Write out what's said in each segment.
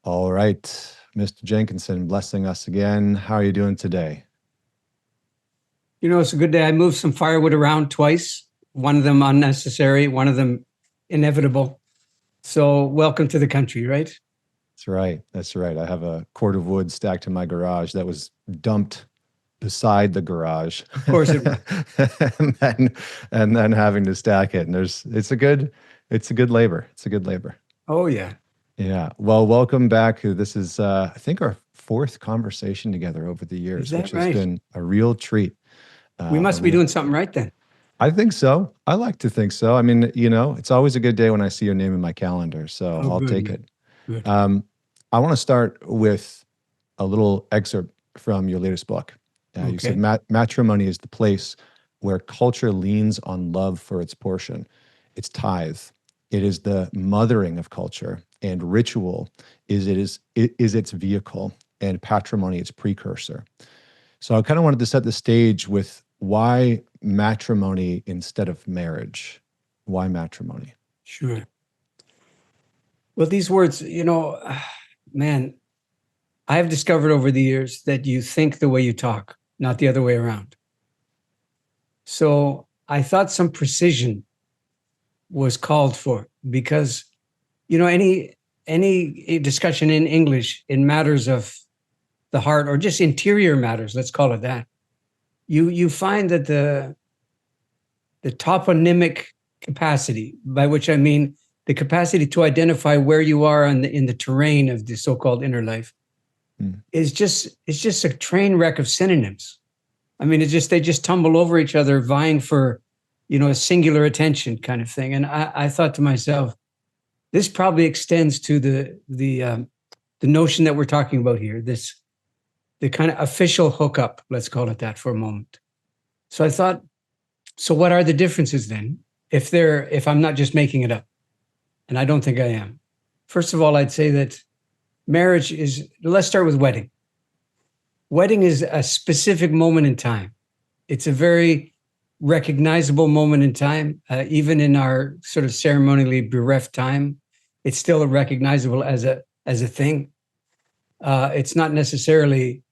All right, Mr. Jenkinson, blessing us again. How are you doing today? It's a good day. I moved some firewood around twice, one of them unnecessary, one of them inevitable. So welcome to the country, right? That's right. That's right. I have a cord of wood stacked in my garage that was dumped beside the garage. Of course it was. and then having to stack it. And it's a good labor. It's a good labor. Oh, yeah. Yeah. Well, welcome back. This is, I think, our fourth conversation together over the Is years, that which has right? been a real treat. We A must be real doing something right then. I think so. I like to think so. I mean, it's always a good day when I see your name in my calendar, so Oh, I'll good, take man. it. Good. I want to start with a little excerpt from your latest book. You said Okay. matrimony is the place where culture leans on love for its portion, its tithe. It is the mothering of culture, and ritual is its vehicle, and patrimony its precursor. So I kind of wanted to set the stage with why matrimony instead of marriage? Why matrimony? Sure. Well, these words, man, I have discovered over the years that you think the way you talk, not the other way around. So I thought some precision was called for because, any discussion in English in matters of the heart or just interior matters, let's call it that, you find that the toponymic capacity, by which I mean the capacity to identify where you are in the terrain of the so-called inner life, it's just a train wreck of synonyms. I mean, they just tumble over each other, vying for, a singular attention kind of thing. And I thought to myself, this probably extends to the notion that we're talking about here. The kind of official hookup, let's call it that for a moment. So I thought, so what are the differences then? If I'm not just making it up, and I don't think I am. First of all, I'd say that marriage let's start with wedding. Wedding is a specific moment in time. It's a very recognizable moment in time. Even in our sort of ceremonially bereft time, it's still recognizable as a thing. It's not necessarily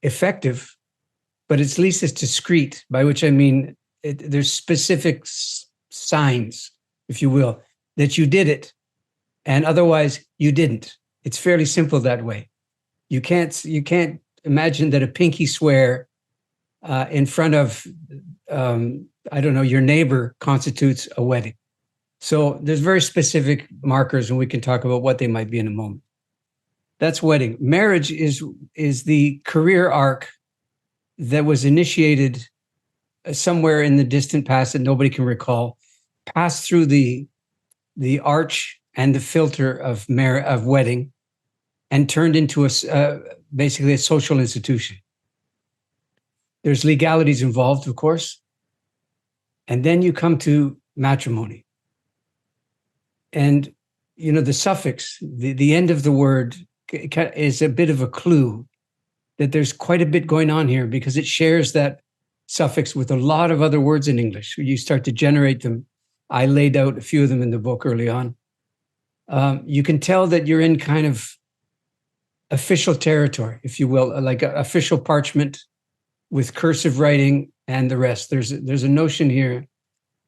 effective, but at least it's discrete, by which I mean there's specific signs, if you will, that you did it, and otherwise you didn't. It's fairly simple that way. You can't imagine that a pinky swear in front of I don't know, your neighbor constitutes a wedding. So there's very specific markers, and we can talk about what they might be in a moment. That's wedding. Marriage is the career arc that was initiated somewhere in the distant past that nobody can recall, passed through the arch and the filter of wedding, and turned into basically a social institution. There's legalities involved, of course, and then you come to matrimony. And the suffix, the end of the word, is a bit of a clue that there's quite a bit going on here, because it shares that suffix with a lot of other words in English. You start to generate them. I laid out a few of them in the book early on. You can tell that you're in kind of official territory, if you will, like official parchment with cursive writing and the rest. There's a notion here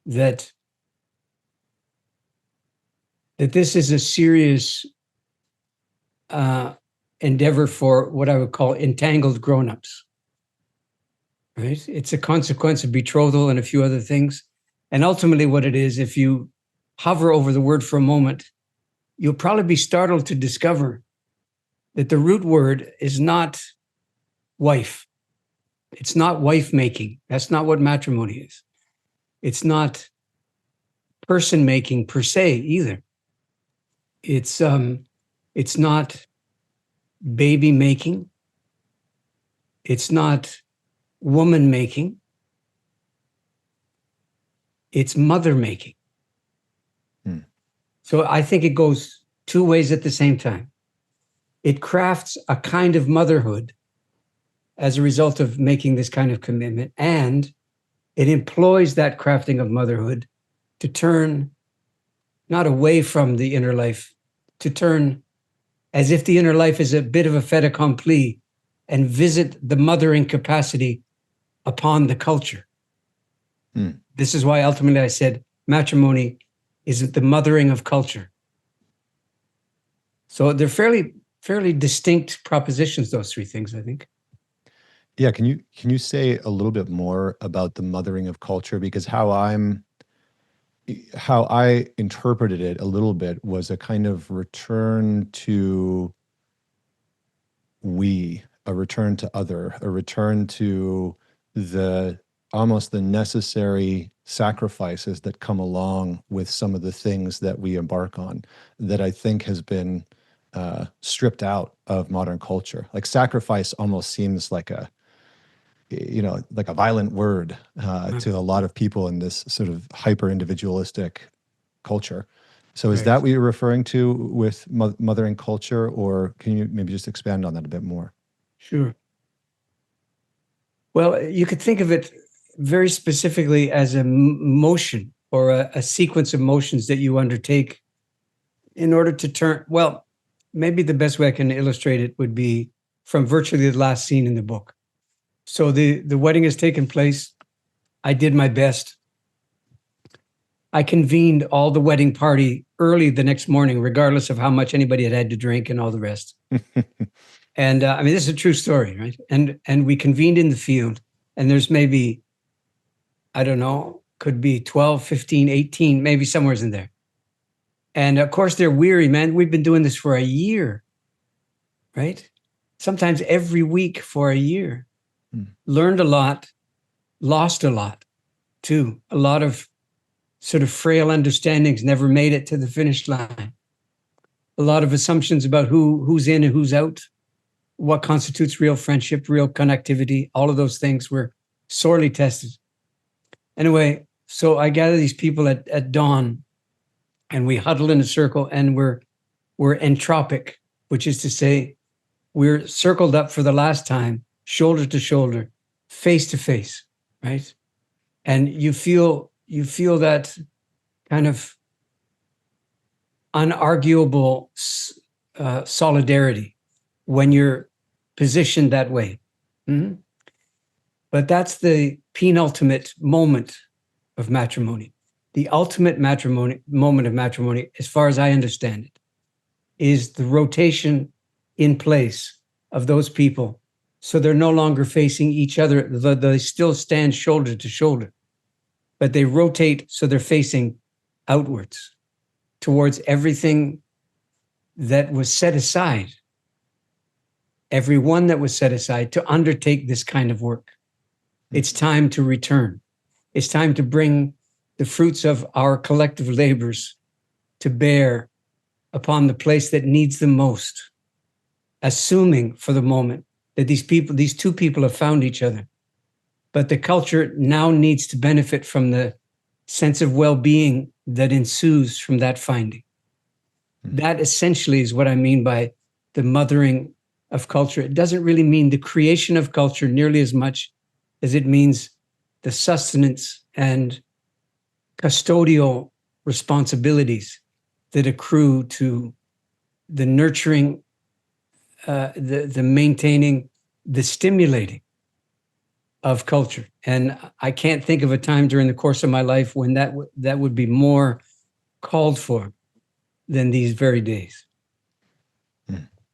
that this is a serious endeavor for what I would call entangled grown-ups. Right? It's a consequence of betrothal and a few other things. And ultimately what it is, if you hover over the word for a moment, you'll probably be startled to discover that the root word is not wife. It's not wife making. That's not what matrimony is. It's not person making per se either. It's not baby making. It's not woman making. It's mother making. So I think it goes two ways at the same time. It crafts a kind of motherhood as a result of making this kind of commitment, and it employs that crafting of motherhood to turn not away from the inner life, to turn as if the inner life is a bit of a fait accompli, and visit the mothering capacity upon the culture. This is why ultimately I said matrimony is the mothering of culture. So they're fairly distinct propositions, those three things, I think. Yeah, can you say a little bit more about the mothering of culture? Because how I interpreted it a little bit was a kind of return to we, a return to other, a return to the almost the necessary sacrifices that come along with some of the things that we embark on, that I think has been stripped out of modern culture. Like sacrifice almost seems like a, like a violent word to a lot of people in this sort of hyper individualistic culture. So is that what you're referring to with mothering culture, or can you maybe just expand on that a bit more? Sure. Well, you could think of it very specifically as a motion or a sequence of motions that you undertake in order to turn, well, maybe the best way I can illustrate it would be from virtually the last scene in the book. So the wedding has taken place. I did my best. I convened all the wedding party early the next morning, regardless of how much anybody had to drink and all the rest. And I mean, this is a true story, right? And we convened in the field, and there's maybe, I don't know, could be 12, 15, 18, maybe somewhere's in there. And of course, they're weary, man. We've been doing this for a year, right? Sometimes every week for a year. Learned a lot, lost a lot, too. A lot of sort of frail understandings never made it to the finish line. A lot of assumptions about who's in and who's out, what constitutes real friendship, real connectivity. All of those things were sorely tested. Anyway, so I gather these people at dawn, and we huddle in a circle, and we're entropic, which is to say, we're circled up for the last time, shoulder to shoulder, face to face, right? And you feel that kind of unarguable solidarity when you're positioned that way. Mm-hmm. But that's the penultimate moment of matrimony. The ultimate moment of matrimony, as far as I understand it, is the rotation in place of those people. So they're no longer facing each other. They still stand shoulder to shoulder, but they rotate so they're facing outwards towards everything that was set aside, everyone that was set aside to undertake this kind of work. It's time to return. It's time to bring the fruits of our collective labors to bear upon the place that needs them most, assuming for the moment that these two people have found each other. But the culture now needs to benefit from the sense of well-being that ensues from that finding. That essentially is what I mean by the mothering of culture. It doesn't really mean the creation of culture nearly as much as it means the sustenance and custodial responsibilities that accrue to the nurturing, the maintaining, the stimulating of culture. And I can't think of a time during the course of my life when that would be more called for than these very days.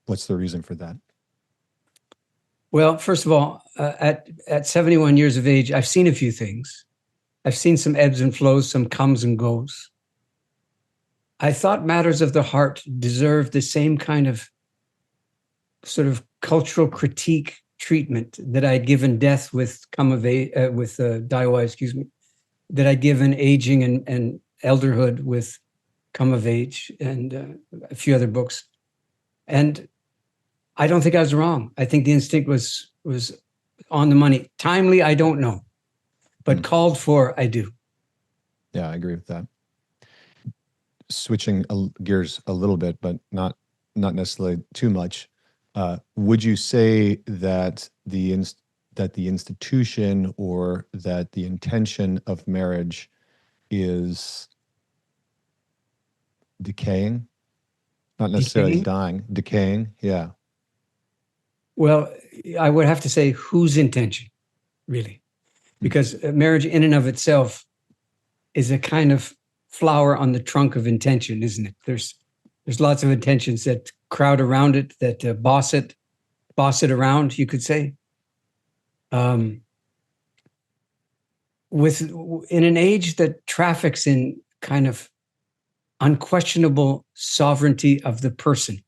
What's the reason for that? Well, first of all, at 71 years of age, I've seen a few things. I've seen some ebbs and flows, some comes and goes. I thought matters of the heart deserved the same kind of sort of cultural critique treatment that I'd given death with Daiwa, that I'd given aging and elderhood with Come of Age and a few other books. And I don't think I was wrong. I think the instinct was on the money. Timely, I don't know, but called for, I do. Yeah, I agree with that. Switching gears a little bit, but not necessarily too much. Would you say that the institution or that the intention of marriage is decaying? not necessarily Decaying? dying, decaying. Yeah. Well, I would have to say whose intention, really, because marriage in and of itself is a kind of flower on the trunk of intention, isn't it? There's lots of intentions that crowd around it, that boss it around, you could say. In an age that traffics in kind of unquestionable sovereignty of the person,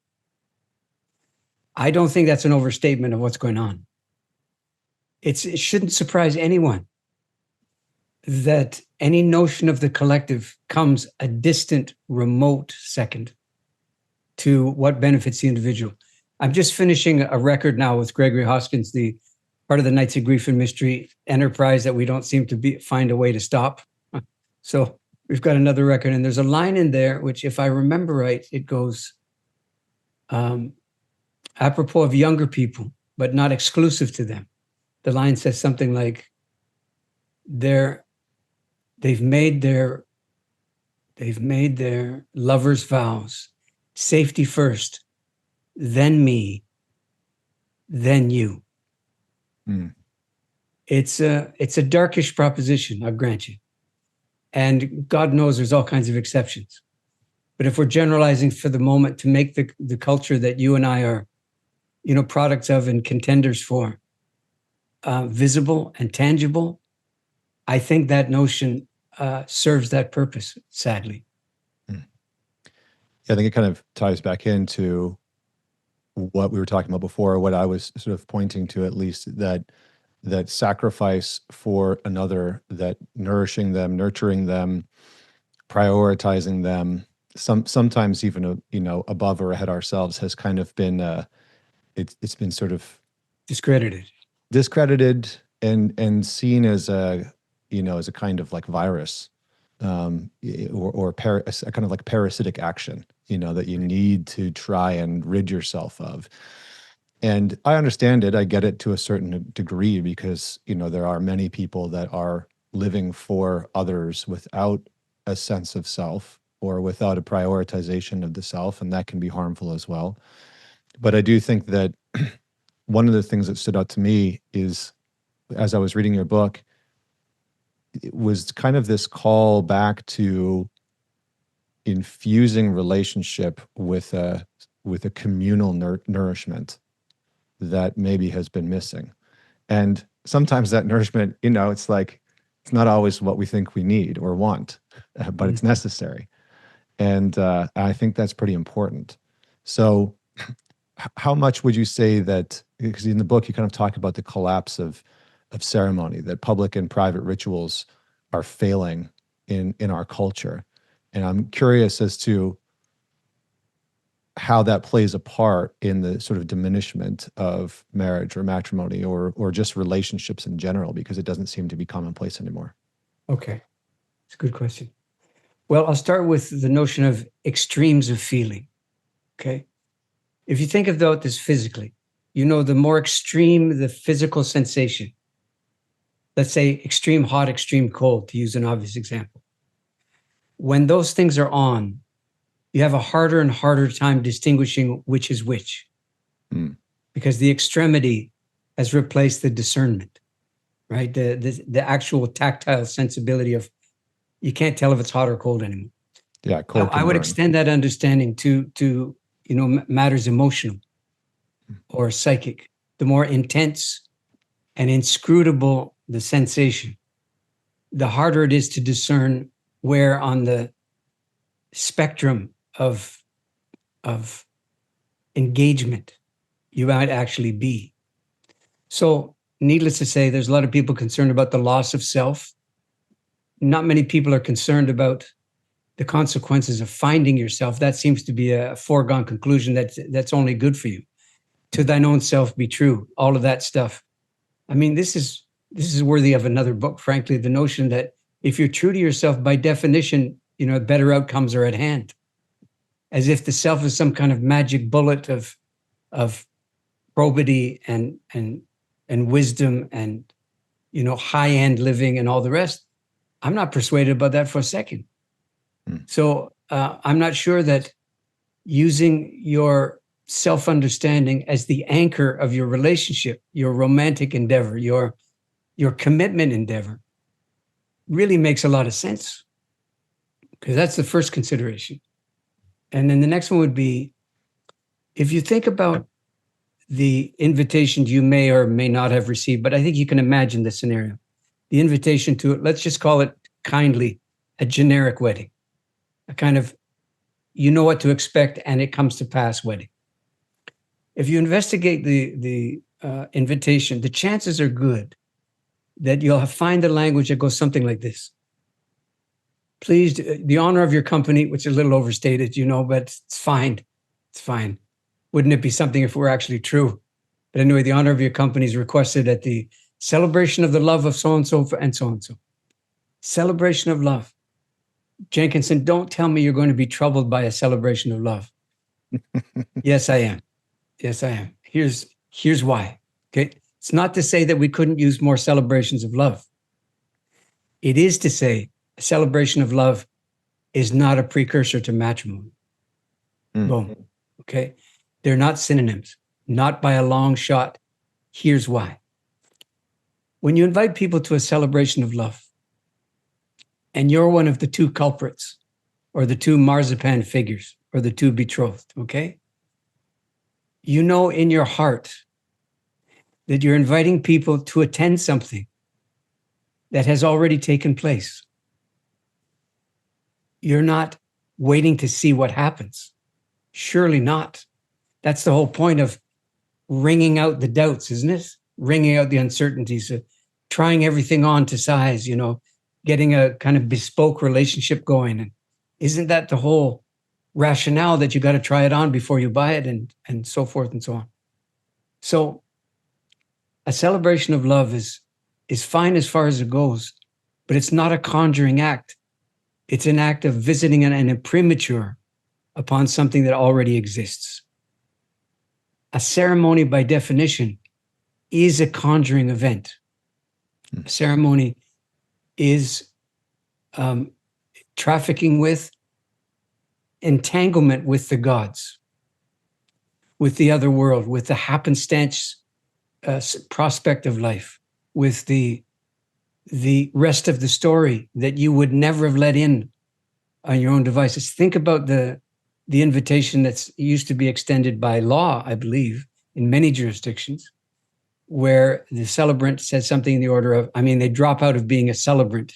I don't think that's an overstatement of what's going on. It shouldn't surprise anyone that any notion of the collective comes a distant, remote second to what benefits the individual. I'm just finishing a record now with Gregory Hoskins, the part of the Nights of Grief and Mystery enterprise that we don't seem to find a way to stop. So we've got another record, and there's a line in there, which, if I remember right, it goes, apropos of younger people, but not exclusive to them. The line says something like, they've made their lovers' vows, safety first, then me, then you. It's a darkish proposition, I'll grant you. And God knows there's all kinds of exceptions. But if we're generalizing for the moment to make the culture that you and I are, products of and contenders for, visible and tangible, I think that notion serves that purpose, sadly. Yeah, I think it kind of ties back into what we were talking about before, what I was sort of pointing to, at least, that sacrifice for another, that nourishing them, nurturing them, prioritizing them, sometimes even above or ahead ourselves, has kind of been it's been sort of discredited and seen as a kind of like virus, or a kind of like parasitic action, that you need to try and rid yourself of. And I understand it. I get it to a certain degree, because, there are many people that are living for others without a sense of self, or without a prioritization of the self, and that can be harmful as well. But I do think that one of the things that stood out to me is, as I was reading your book, it was kind of this call back to infusing relationship with a communal nourishment that maybe has been missing. And sometimes that nourishment, it's like, it's not always what we think we need or want, but it's necessary. And I think that's pretty important. So how much would you say that, because in the book you kind of talk about the collapse of ceremony, that public and private rituals are failing in our culture. And I'm curious as to how that plays a part in the sort of diminishment of marriage or matrimony, or just relationships in general, because it doesn't seem to be commonplace anymore. Okay. It's a good question. Well, I'll start with the notion of extremes of feeling. Okay. If you think about this physically, the more extreme the physical sensation, let's say extreme hot, extreme cold, to use an obvious example. When those things are on, you have a harder and harder time distinguishing which is which, because the extremity has replaced the discernment, right? The actual tactile sensibility of, you can't tell if it's hot or cold anymore. Yeah, cold. I would extend that understanding to matters emotional or psychic. The more intense and inscrutable the sensation, the harder it is to discern where on the spectrum of engagement you might actually be. So, needless to say, there's a lot of people concerned about the loss of self. Not many people are concerned about the consequences of finding yourself. That seems to be a foregone conclusion that's only good for you. To thine own self be true, all of that stuff. I mean, this is worthy of another book, frankly, the notion that if you're true to yourself, by definition, better outcomes are at hand. As if the self is some kind of magic bullet of probity and wisdom and high-end living and all the rest. I'm not persuaded about that for a second. So I'm not sure that using your self-understanding as the anchor of your relationship, your romantic endeavor, your commitment endeavor, really makes a lot of sense. Because that's the first consideration. And then the next one would be, if you think about the invitations you may or may not have received, but I think you can imagine the scenario. The invitation to, let's just call it kindly, a generic wedding, a kind of, you know what to expect and it comes to pass wedding. If you investigate the invitation, the chances are good that you'll find the language that goes something like this. Please, the honor of your company, which is a little overstated, but it's fine. It's fine. Wouldn't it be something if it were actually true? But anyway, the honor of your company is requested at the celebration of the love of so-and-so and so-and-so. Celebration of love. Jenkinson, don't tell me you're going to be troubled by a celebration of love. Yes, I am. Yes, I am. Here's why. Okay. It's not to say that we couldn't use more celebrations of love. It is to say a celebration of love is not a precursor to matrimony. Boom. Okay. They're not synonyms, not by a long shot. Here's why. When you invite people to a celebration of love, and you're one of the two culprits, or the two marzipan figures, or the two betrothed, okay? You know in your heart that you're inviting people to attend something that has already taken place. You're not waiting to see what happens. Surely not. That's the whole point of wringing out the doubts, isn't it? Wringing out the uncertainties, trying everything on to size, getting a kind of bespoke relationship going. And isn't that the whole rationale that you got to try it on before you buy it and so forth and so on? So a celebration of love is fine as far as it goes, but it's not a conjuring act. It's an act of visiting an imprimatur upon something that already exists. A ceremony, by definition, is a conjuring event. A ceremony is trafficking with, entanglement with the gods, with the other world, with the happenstance prospect of life, with the rest of the story that you would never have let in on your own devices. Think about the invitation that's used to be extended by law, I believe, in many jurisdictions, where the celebrant says something in the order of, they drop out of being a celebrant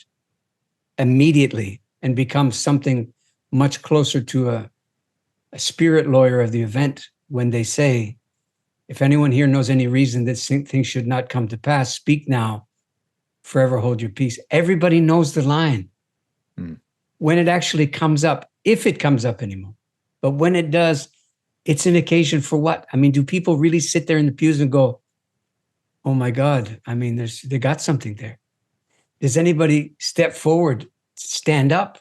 immediately and become something much closer to a spirit lawyer of the event when they say, if anyone here knows any reason that things should not come to pass, speak now, forever hold your peace. Everybody knows the line. When it actually comes up, if it comes up anymore. But when it does, it's an occasion for what? Do people really sit there in the pews and go, oh my God, they got something there. Does anybody step forward, stand up?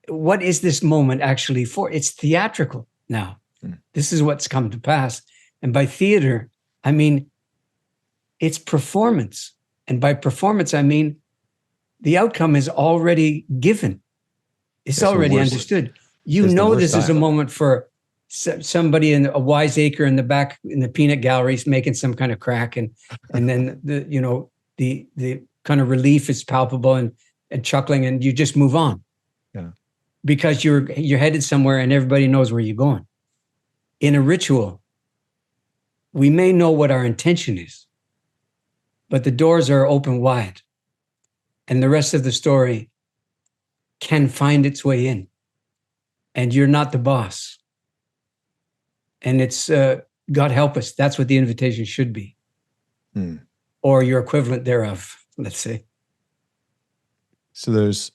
What is this moment actually for? It's theatrical now. This is what's come to pass. And by theater, it's performance. And by performance, the outcome is already given. It's already understood. You know this is a moment for somebody in a wiseacre in the back in the peanut galleries making some kind of crack, and then the kind of relief is palpable and chuckling, and you just move on. Yeah. Because you're headed somewhere and everybody knows where you're going. In a ritual, we may know what our intention is, but the doors are open wide, and the rest of the story can find its way in, and you're not the boss. And it's, God help us, that's what the invitation should be. Or your equivalent thereof, let's say. So there's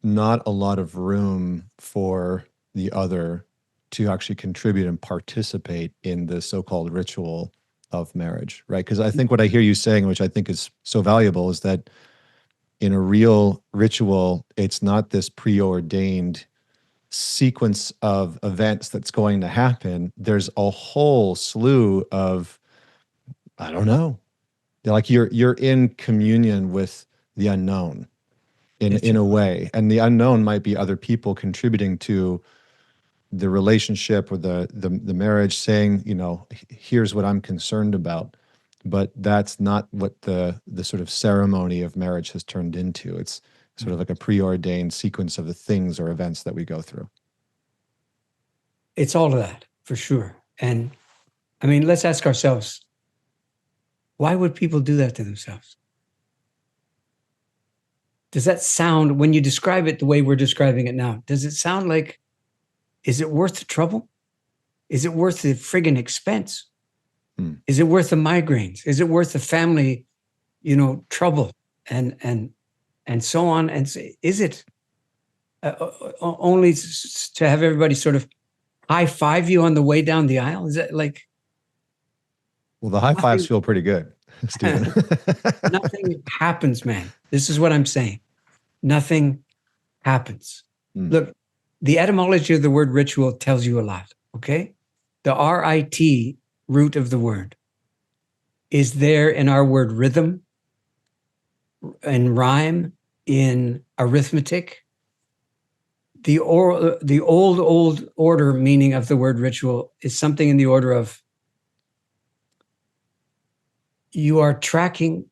not a lot of room for the other to actually contribute and participate in the so-called ritual of marriage, right? Because I think what I hear you saying, which I think is so valuable, is that in a real ritual, it's not this preordained sequence of events that's going to happen. There's a whole slew of, I don't know, like you're in communion with the unknown in a way, and the unknown might be other people contributing to the relationship or the marriage, saying, here's what I'm concerned about. But that's not what the sort of ceremony of marriage has turned into. It's sort of like a preordained sequence of the things or events that we go through. It's all of that, for sure. And I mean, let's ask ourselves, why would people do that to themselves? Does that sound, when you describe it the way we're describing it now, does it sound like, is it worth the trouble? Is it worth the friggin' expense? Is it worth the migraines? Is it worth the family, trouble and so on? And is it only to have everybody sort of high five you on the way down the aisle? Is that like? Well, the high fives feel pretty good, Stephen. Nothing happens, man. This is what I'm saying. Nothing happens. Look, the etymology of the word ritual tells you a lot, okay? The RIT root of the word is there in our word rhythm, in rhyme, in arithmetic. The old order meaning of the word ritual is something in the order of you are tracking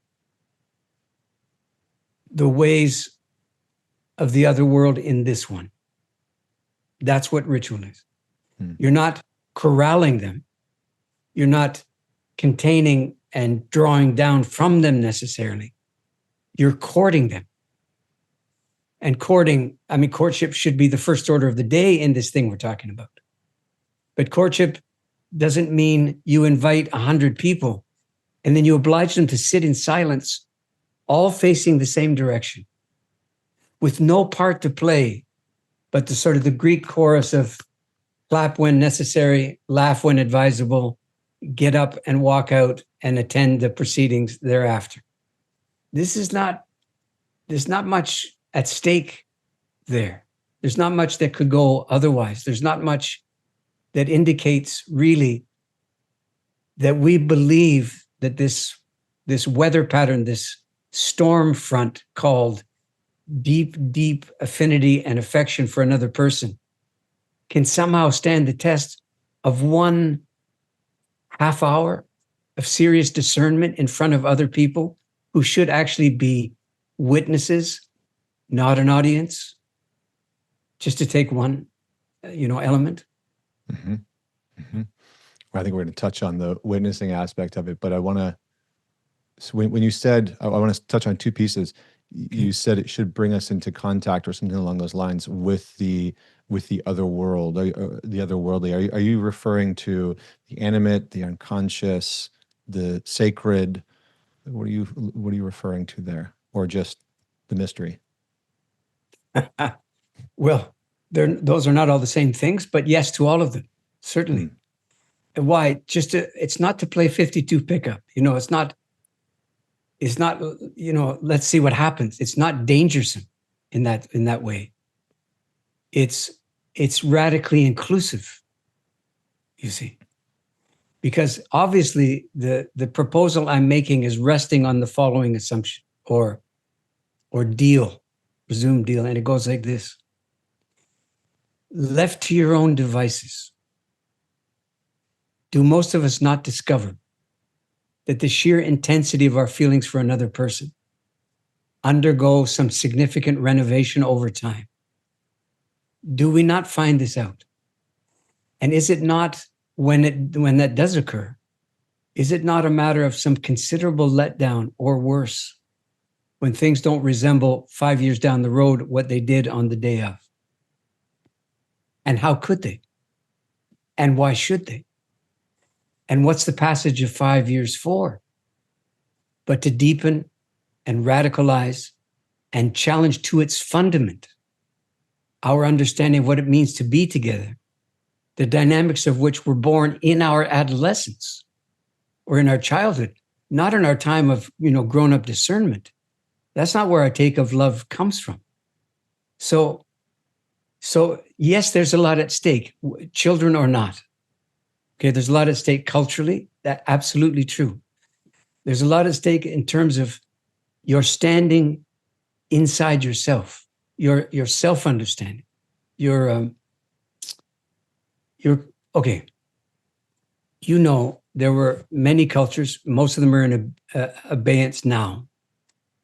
the ways of the other world in this one. That's what ritual is. You're not corralling them. You're not containing and drawing down from them necessarily. You're courting them. And courtship should be the first order of the day in this thing we're talking about. But courtship doesn't mean you invite 100 people and then you oblige them to sit in silence, all facing the same direction, with no part to play, but the sort of the Greek chorus of clap when necessary, laugh when advisable, get up and walk out and attend the proceedings thereafter. There's not much at stake there. There's not much that could go otherwise. There's not much that indicates really that we believe that this weather pattern, this storm front called deep, deep affinity and affection for another person can somehow stand the test of one half hour of serious discernment in front of other people who should actually be witnesses, not an audience, just to take one, element. Mm-hmm. Mm-hmm. I think we're going to touch on the witnessing aspect of it, but I want to, so when you said, I want to touch on two pieces. You said it should bring us into contact or something along those lines with the other world, the otherworldly. Are you referring to the animate, the unconscious, the sacred? What are you referring to there, or just the mystery? Well, those are not all the same things, but yes to all of them, certainly. And why? It's not to play 52 pickup. It's not, let's see what happens. It's not dangersome in that way. It's radically inclusive, you see. Because obviously the proposal I'm making is resting on the following assumption or presumed deal, and it goes like this. Left to your own devices, do most of us not discover that the sheer intensity of our feelings for another person undergo some significant renovation over time? Do we not find this out? And is it not, when that does occur, is it not a matter of some considerable letdown or worse when things don't resemble 5 years down the road what they did on the day of? And how could they? And why should they? And what's the passage of 5 years for? But to deepen and radicalize and challenge to its fundament our understanding of what it means to be together, the dynamics of which were born in our adolescence or in our childhood, not in our time of, grown-up discernment. That's not where our take of love comes from. So yes, there's a lot at stake, children or not. Okay, there's a lot at stake culturally. That's absolutely true. There's a lot at stake in terms of your standing inside yourself, your self-understanding, your you're okay. You know, there were many cultures, most of them are in abeyance now,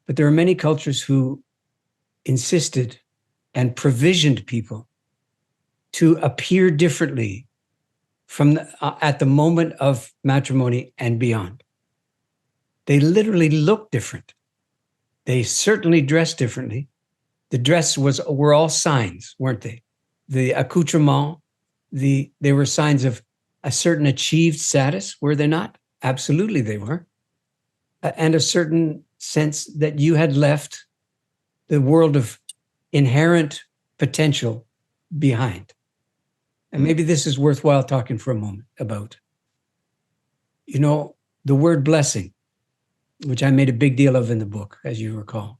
but there are many cultures who insisted and provisioned people to appear differently from at the moment of matrimony and beyond. They literally looked different. They certainly dressed differently. The dress were all signs, weren't they? The accoutrement, they were signs of a certain achieved status, were they not? Absolutely they were. And a certain sense that you had left the world of inherent potential behind. And maybe this is worthwhile talking for a moment about. You know, the word blessing, which I made a big deal of in the book, as you recall.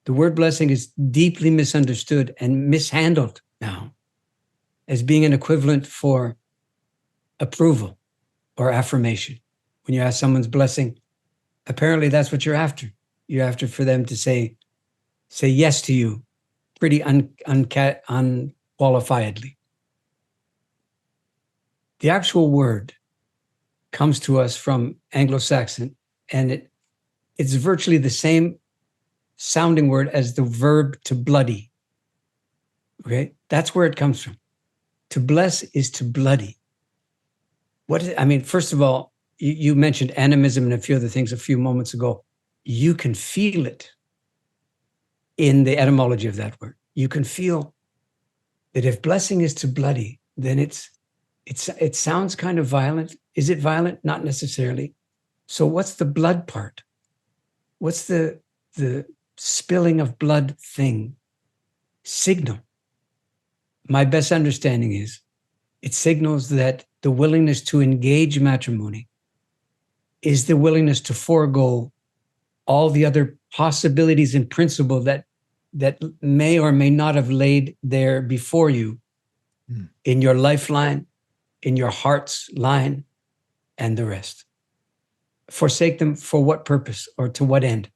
The word blessing is deeply misunderstood and mishandled now as being an equivalent for approval or affirmation. When you ask someone's blessing, apparently that's what you're after. You're after for them to say yes to you pretty unqualifiedly. The actual word comes to us from Anglo-Saxon, and it's virtually the same sounding word as the verb to bloody. Okay, that's where it comes from. To bless is to bloody. First of all, you mentioned animism and a few other things a few moments ago. You can feel it in the etymology of that word. You can feel that if blessing is to bloody, then it sounds kind of violent. Is it violent? Not necessarily. So what's the blood part? What's the spilling of blood thing signal? My best understanding is it signals that the willingness to engage matrimony is the willingness to forego all the other possibilities in principle that may or may not have laid there before you in your lifeline, in your heart's line, and the rest. Forsake them for what purpose or to what end?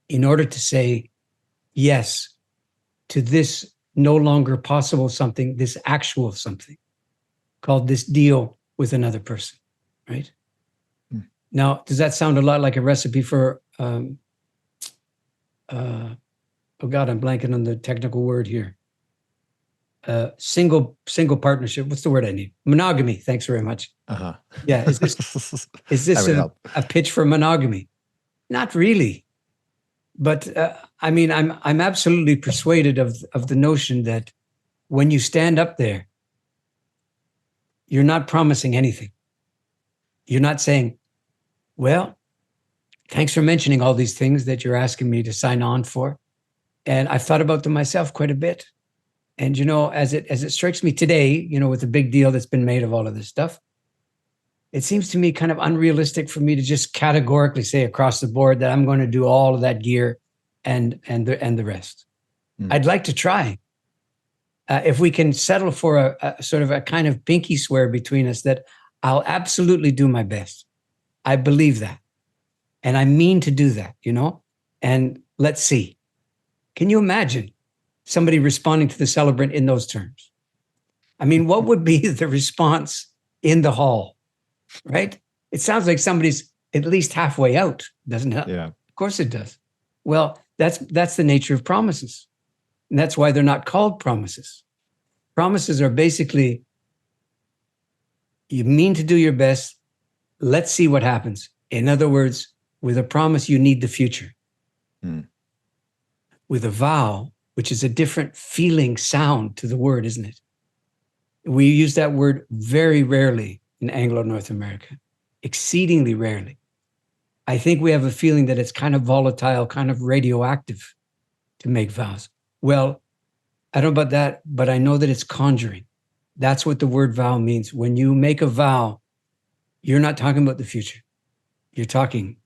In order to say yes to this no longer possible something, this actual something called this deal with another person, right? Now, does that sound a lot like a recipe for, oh God, I'm blanking on the technical word here. Single partnership. What's the word I need? Monogamy. Thanks very much. Uh-huh. Yeah. Is this a pitch for monogamy? Not really. But I'm absolutely persuaded of the notion that when you stand up there, you're not promising anything. You're not saying, well, thanks for mentioning all these things that you're asking me to sign on for. And I've thought about them myself quite a bit. And, as it strikes me today, with the big deal that's been made of all of this stuff, it seems to me kind of unrealistic for me to just categorically say across the board that I'm going to do all of that gear and the rest. I'd like to try. If we can settle for a sort of a kind of pinky swear between us that I'll absolutely do my best. I believe that. And I mean to do that, and let's see. Can you imagine somebody responding to the celebrant in those terms? I mean, what would be the response in the hall, right? It sounds like somebody's at least halfway out, doesn't it? Yeah. Of course it does. Well, that's the nature of promises. And that's why they're not called promises. Promises are basically, you mean to do your best. Let's see what happens. In other words, with a promise, you need the future. With a vow, which is a different feeling sound to the word, isn't it? We use that word very rarely in Anglo-North America, exceedingly rarely. I think we have a feeling that it's kind of volatile, kind of radioactive to make vows. Well, I don't know about that, but I know that it's conjuring. That's what the word vow means. When you make a vow, you're not talking about the future. You're talking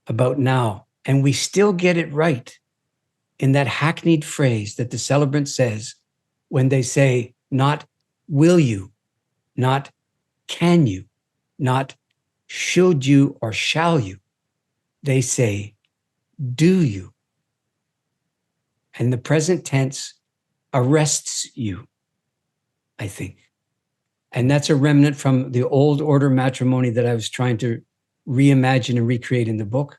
about now. And we still get it right in that hackneyed phrase that the celebrant says when they say, not will you, not can you, not should you or shall you. They say, do you? And the present tense arrests you, I think. And that's a remnant from the old order matrimony that I was trying to reimagine and recreate in the book.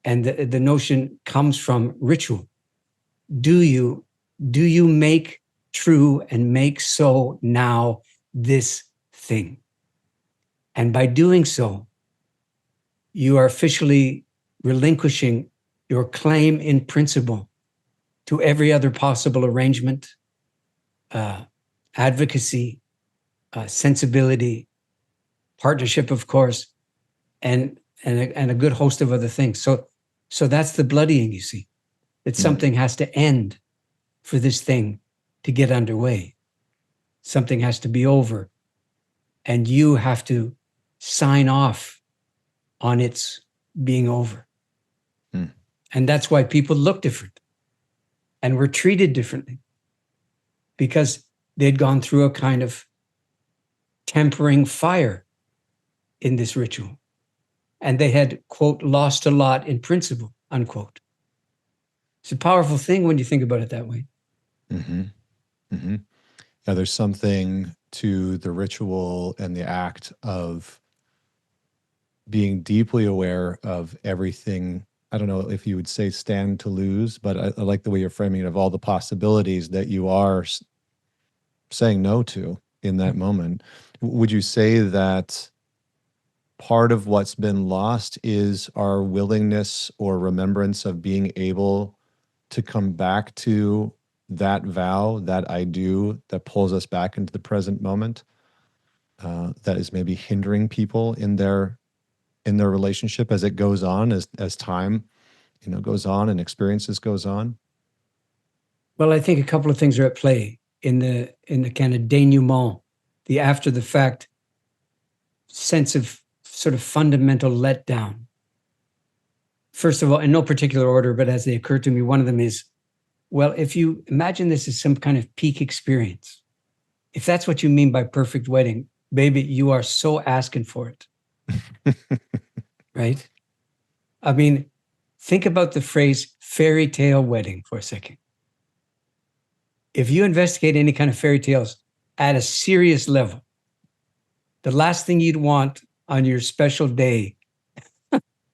And the notion comes from ritual. Do you make true and make so now this thing? And by doing so, you are officially relinquishing your claim in principle to every other possible arrangement, advocacy, sensibility, partnership, of course, and a good host of other things. So that's the bloodying, you see. That something has to end for this thing to get underway. Something has to be over. And you have to sign off on its being over. And that's why people look different and were treated differently, because they'd gone through a kind of tempering fire in this ritual. And they had, quote, lost a lot in principle, unquote. It's a powerful thing when you think about it that way. Mm-hmm. Mm-hmm. Yeah, there's something to the ritual and the act of being deeply aware of everything. I don't know if you would say stand to lose, but I like the way you're framing it, of all the possibilities that you are saying no to in that moment. Would you say that part of what's been lost is our willingness or remembrance of being able to come back to that vow, that I do, that pulls us back into the present moment, that is maybe hindering people in their relationship as it goes on, as time, goes on and experiences goes on? Well, I think a couple of things are at play in the kind of denouement, the after the fact sense of sort of fundamental letdown. First of all, in no particular order, but as they occur to me, one of them is, well, if you imagine this as some kind of peak experience, if that's what you mean by perfect wedding, baby, you are so asking for it. Right? I mean, think about the phrase fairy tale wedding for a second. If you investigate any kind of fairy tales at a serious level, the last thing you'd want on your special day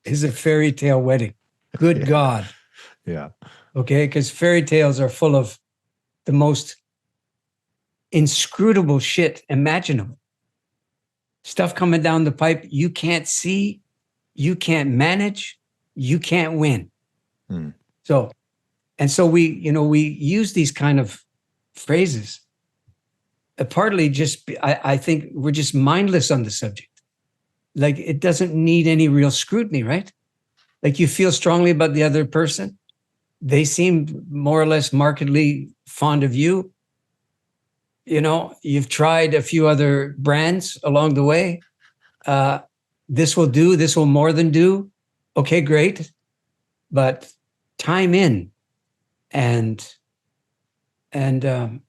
is a fairy tale wedding. Good God. Yeah. Okay, because fairy tales are full of the most inscrutable shit imaginable. Stuff coming down the pipe you can't see, you can't manage, you can't win. So we use these kind of phrases. Partly just, I think we're just mindless on the subject. Like, it doesn't need any real scrutiny, right? Like, you feel strongly about the other person. They seem more or less markedly fond of you. You've tried a few other brands along the way. This will do. This will more than do. Okay, great. But time in and the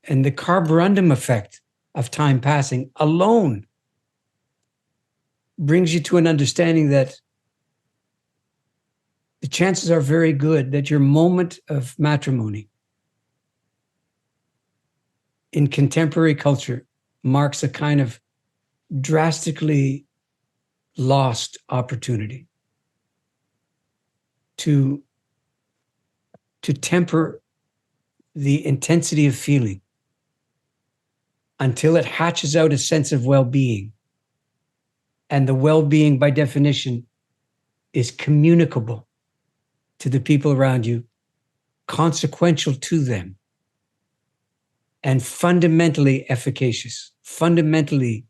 carborundum effect of time passing alone brings you to an understanding that the chances are very good that your moment of matrimony in contemporary culture marks a kind of drastically lost opportunity to temper the intensity of feeling until it hatches out a sense of well-being. And the well-being, by definition, is communicable to the people around you, consequential to them, and fundamentally efficacious, fundamentally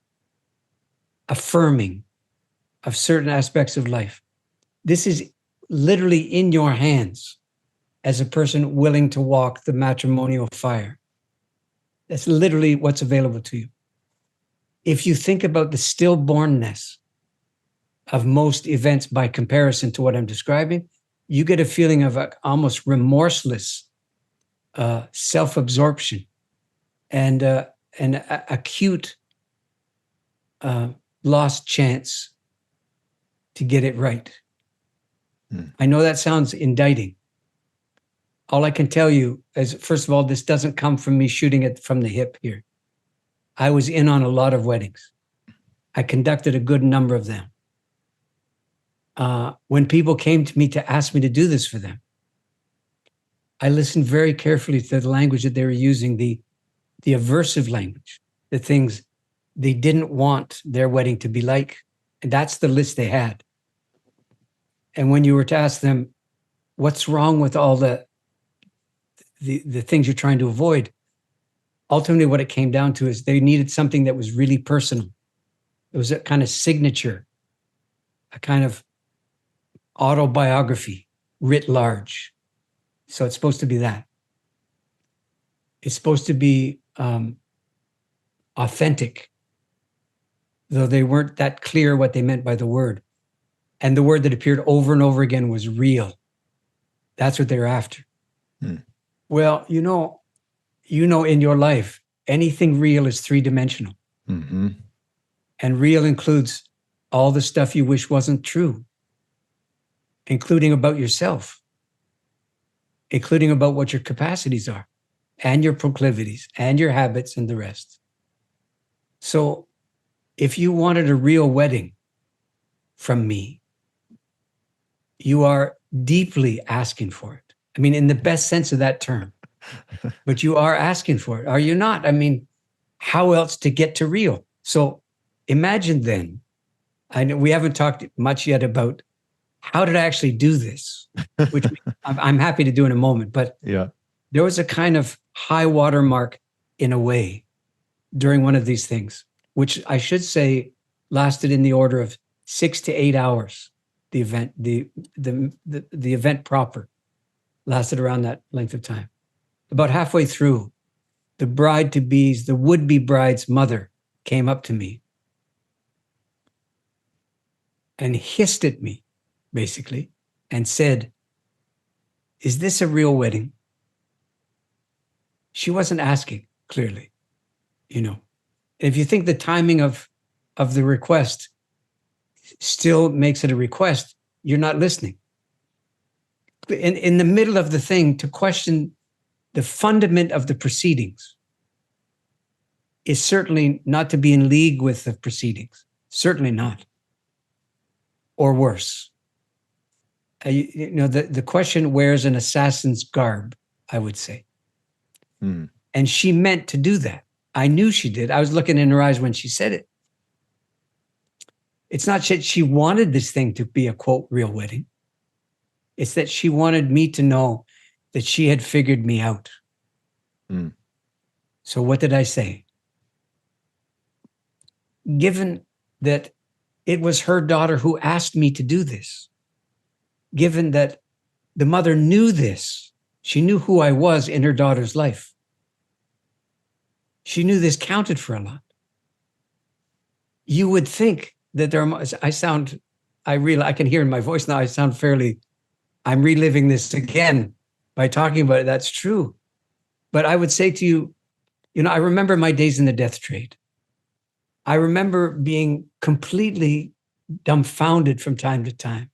affirming of certain aspects of life. This is literally in your hands as a person willing to walk the matrimonial fire. That's literally what's available to you. If you think about the stillbornness of most events by comparison to what I'm describing, you get a feeling of almost remorseless self-absorption and an acute lost chance to get it right. I know that sounds indicting. All I can tell you is, first of all, this doesn't come from me shooting it from the hip here. I was in on a lot of weddings. I conducted a good number of them. When people came to me to ask me to do this for them, I listened very carefully to the language that they were using, the aversive language, the things they didn't want their wedding to be like. And that's the list they had. And when you were to ask them, what's wrong with all the things you're trying to avoid, ultimately what it came down to is they needed something that was really personal. It was a kind of signature, a kind of autobiography writ large. So it's supposed to be that. It's supposed to be authentic, though they weren't that clear what they meant by the word. And the word that appeared over and over again was real. That's what they're after. Well, you know, in your life, anything real is three-dimensional. Mm-hmm. And real includes all the stuff you wish wasn't true, including about yourself, including about what your capacities are, and your proclivities, and your habits, and the rest. So if you wanted a real wedding from me, you are deeply asking for it. I mean, in the best sense of that term. But you are asking for it, are you not? I mean, how else to get to real? So imagine then, I know we haven't talked much yet about how did I actually do this, which I'm happy to do in a moment. But yeah, there was a kind of high water mark in a way during one of these things, which I should say lasted in the order of 6 to 8 hours. The event, the event proper lasted around that length of time. About halfway through, the bride-to-be's, the would-be bride's mother came up to me and hissed at me, basically, and said, "Is this a real wedding?" She wasn't asking, clearly, you know. If you think the timing of the request still makes it a request, you're not listening. In the middle of the thing, to question the fundament of the proceedings is certainly not to be in league with the proceedings. Certainly not. Or worse. You know, the question wears an assassin's garb, I would say. And she meant to do that. I knew she did. I was looking in her eyes when she said it. It's not that she wanted this thing to be a, quote, real wedding. It's that she wanted me to know that she had figured me out. So what did I say? Given that it was her daughter who asked me to do this, given that the mother knew this, she knew who I was in her daughter's life. She knew this counted for a lot. You would think that I can hear in my voice now, I'm reliving this again by talking about it. That's true. But I would say to you, you know, I remember my days in the death trade. I remember being completely dumbfounded from time to time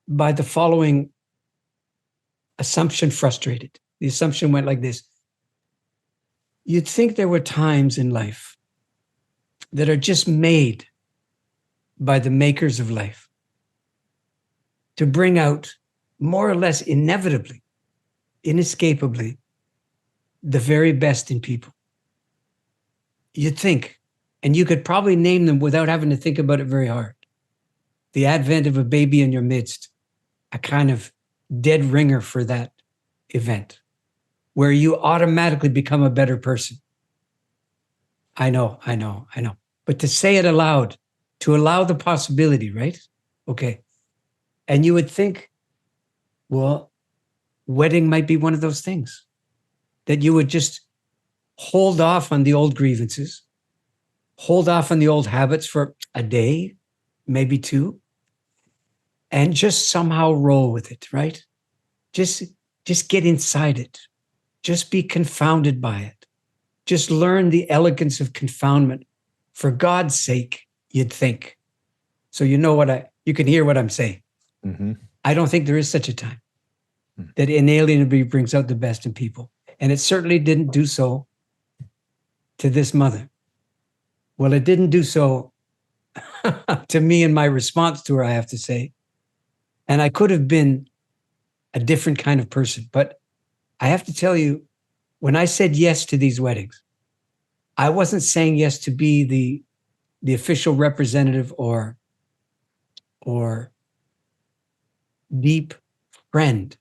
by the following assumption frustrated. The assumption went like this. You'd think there were times in life that are just made by the makers of life to bring out more or less inevitably, inescapably, the very best in people. You'd think, and you could probably name them without having to think about it very hard. The advent of a baby in your midst, a kind of dead ringer for that event, where you automatically become a better person. I know. But to say it aloud, to allow the possibility, right? Okay. And you would think, well, wedding might be one of those things that you would just hold off on the old grievances, hold off on the old habits for a day, maybe two, and just somehow roll with it, right? Just get inside it. Just be confounded by it. Just learn the elegance of confoundment. For God's sake, you'd think. So you can hear what I'm saying. Mm-hmm. I don't think there is such a time that inalienably brings out the best in people. And it certainly didn't do so to this mother. Well, it didn't do so to me in my response to her, I have to say. And I could have been a different kind of person. But I have to tell you, when I said yes to these weddings, I wasn't saying yes to be the official representative or deep friend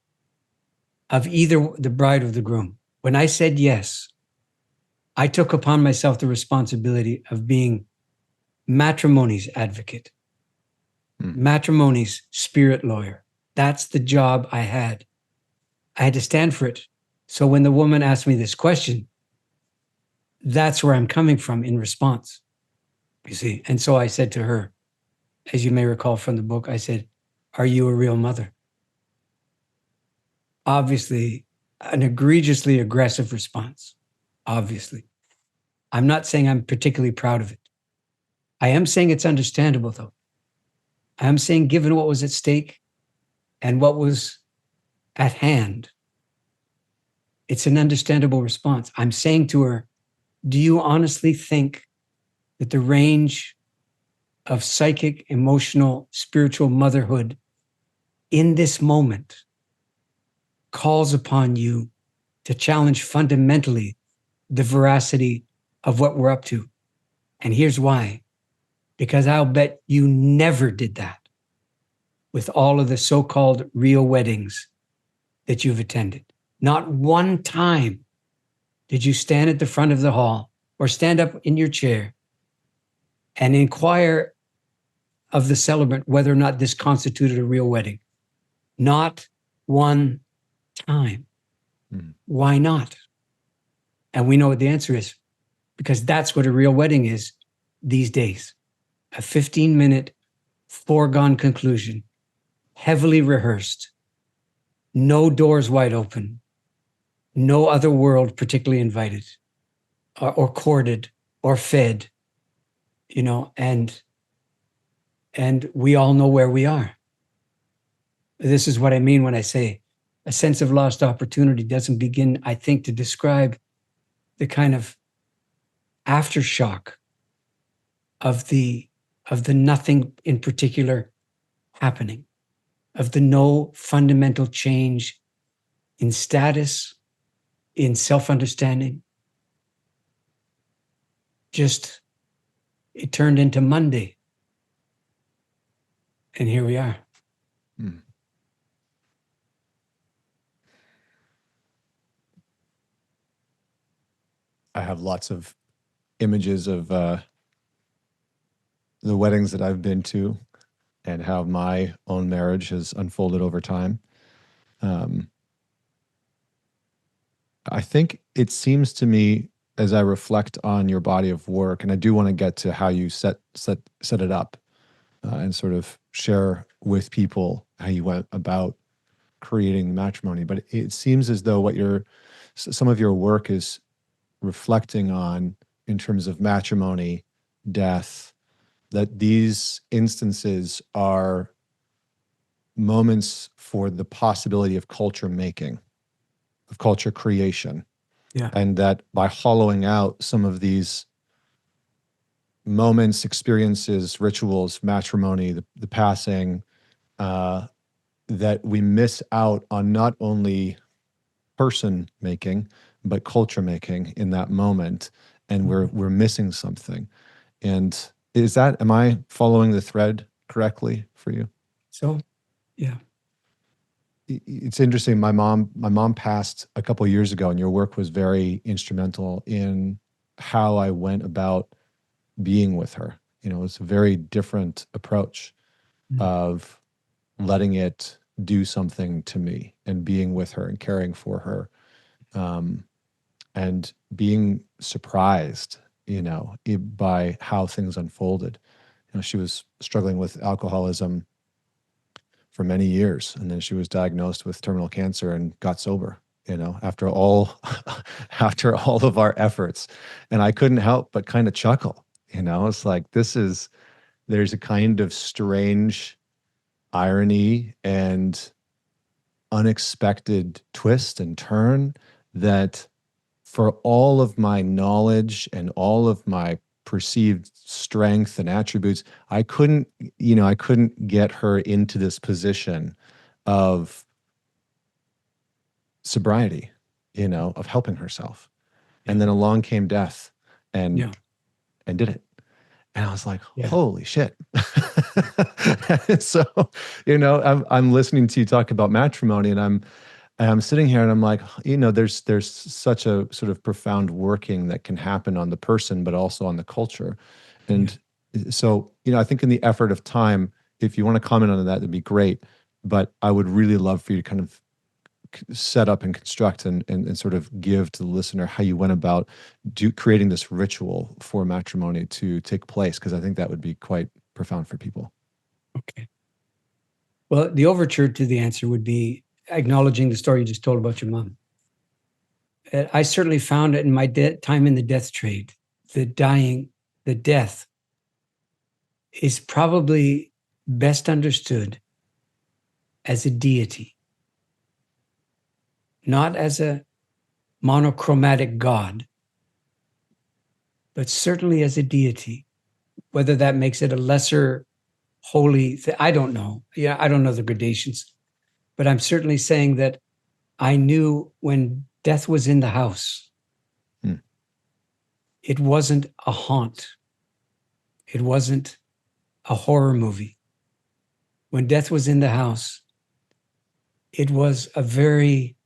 of either the bride or the groom. When I said yes, I took upon myself the responsibility of being matrimony's advocate, matrimony's spirit lawyer. That's the job I had. I had to stand for it. So when the woman asked me this question, that's where I'm coming from in response, you see. And so I said to her, as you may recall from the book, I said, "Are you a real mother?" Obviously, an egregiously aggressive response, obviously. I'm not saying I'm particularly proud of it. I am saying it's understandable, though. I am saying, given what was at stake and what was at hand, it's an understandable response. I'm saying to her, do you honestly think that the range of psychic, emotional, spiritual motherhood in this moment calls upon you to challenge fundamentally the veracity of what we're up to? And here's why. Because I'll bet you never did that with all of the so-called real weddings that you've attended. Not one time did you stand at the front of the hall or stand up in your chair and inquire of the celebrant whether or not this constituted a real wedding. Not one time. Why not? And we know what the answer is, because that's what a real wedding is these days. A 15-minute foregone conclusion, heavily rehearsed, no doors wide open, no other world particularly invited or courted or fed, and we all know where we are. This is what I mean when I say a sense of lost opportunity doesn't begin, I think, to describe the kind of aftershock of the nothing in particular happening, of the no fundamental change in status, in self-understanding. Just, it turned into Monday. And here we are. I have lots of images of the weddings that I've been to and how my own marriage has unfolded over time. I think it seems to me, as I reflect on your body of work, and I do want to get to how you set it up and sort of share with people how you went about creating Matrimony. But it seems as though some of your work is reflecting on, in terms of matrimony, death, that these instances are moments for the possibility of culture making, of culture creation. Yeah. And that by hollowing out some of these moments, experiences, rituals, matrimony, the passing, that we miss out on not only person making, but culture making in that moment. And we're missing something. And am I following the thread correctly for you? So, yeah. It's interesting. My mom passed a couple of years ago, and your work was very instrumental in how I went about being with her. It was a very different approach of letting it do something to me and being with her and caring for her, and being surprised, by how things unfolded. She was struggling with alcoholism for many years, and then she was diagnosed with terminal cancer and got sober, after all of our efforts. And I couldn't help but kind of chuckle. It's like, there's a kind of strange irony and unexpected twist and turn that for all of my knowledge and all of my perceived strength and attributes, I couldn't get her into this position of sobriety, of helping herself. Yeah. And then along came death and Yeah. and did it. And I was like, Yeah. holy shit. So, I'm listening to you talk about matrimony, and I'm sitting here and I'm like, there's such a sort of profound working that can happen on the person, but also on the culture. And so, I think in the effort of time, if you want to comment on that, that'd be great. But I would really love for you to kind of set up and construct and sort of give to the listener how you went about creating this ritual for matrimony to take place, because I think that would be quite profound for people. Okay. Well, the overture to the answer would be acknowledging the story you just told about your mom. I certainly found it in my time in the death trade. The death is probably best understood as a deity, not as a monochromatic God, but certainly as a deity. Whether that makes it a lesser holy, I don't know. Yeah, I don't know the gradations, but I'm certainly saying that I knew when death was in the house, it wasn't a haunt. It wasn't a horror movie. When death was in the house, it was a very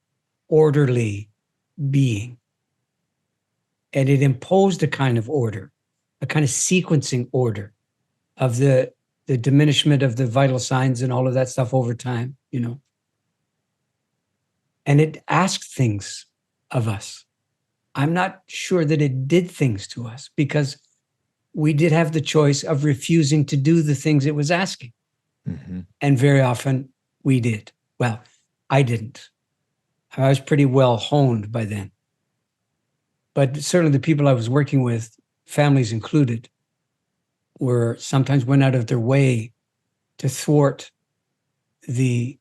orderly being. And it imposed a kind of order, a kind of sequencing order of the diminishment of the vital signs and all of that stuff over time, And it asked things of us. I'm not sure that it did things to us, because we did have the choice of refusing to do the things it was asking. Mm-hmm. And very often we did. Well, I didn't. I was pretty well honed by then. But certainly the people I was working with, families included, sometimes went out of their way to thwart the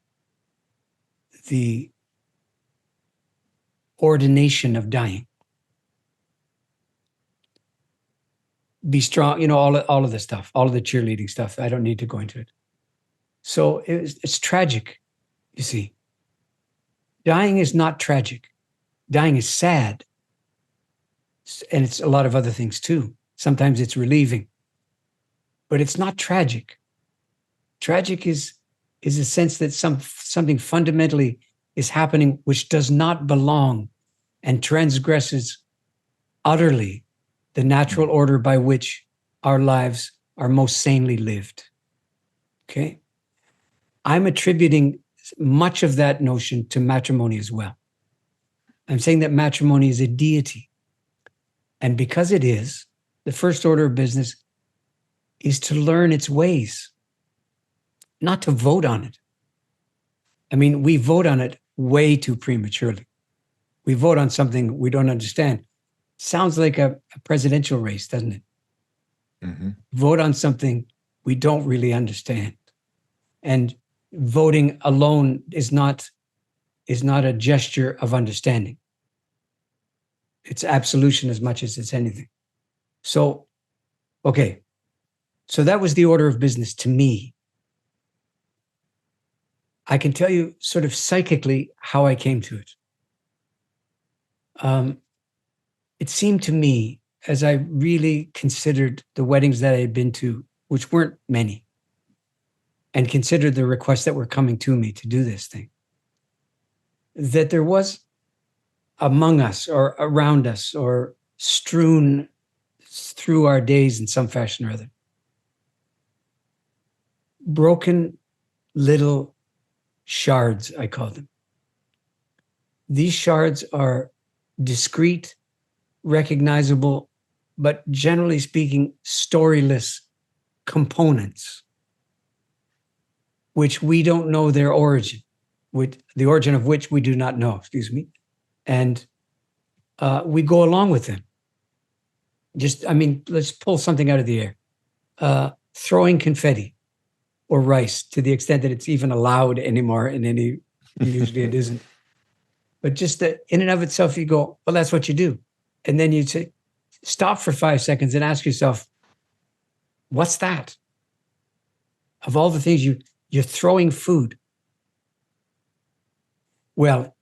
ordination of dying. Be strong, all of this stuff, all of the cheerleading stuff. I don't need to go into it. So it's tragic, you see. Dying is not tragic. Dying is sad. And it's a lot of other things too. Sometimes it's relieving. But it's not tragic. Tragic is a sense that something fundamentally is happening which does not belong and transgresses utterly the natural order by which our lives are most sanely lived. Okay? I'm attributing much of that notion to matrimony as well. I'm saying that matrimony is a deity. And because it is, the first order of business is to learn its ways, not to vote on it. I mean, we vote on it way too prematurely. We vote on something we don't understand. Sounds like a presidential race, doesn't it? Mm-hmm. Vote on something we don't really understand. And voting alone is not a gesture of understanding. It's absolution as much as it's anything. So, okay. So that was the order of business to me. I can tell you sort of psychically how I came to it. It seemed to me, as I really considered the weddings that I had been to, which weren't many, and considered the requests that were coming to me to do this thing, that there was among us or around us or strewn through our days in some fashion or other, broken little shards, I call them. These shards are discrete, recognizable, but generally speaking, storyless components, which we don't know their origin, with the origin of which we do not know, and we go along with them. Let's pull something out of the air. Throwing confetti or rice, to the extent that it's even allowed anymore usually it isn't. But just that in and of itself, you go, well, that's what you do. And then you say, stop for 5 seconds and ask yourself, what's that? Of all the things you're throwing food. Well,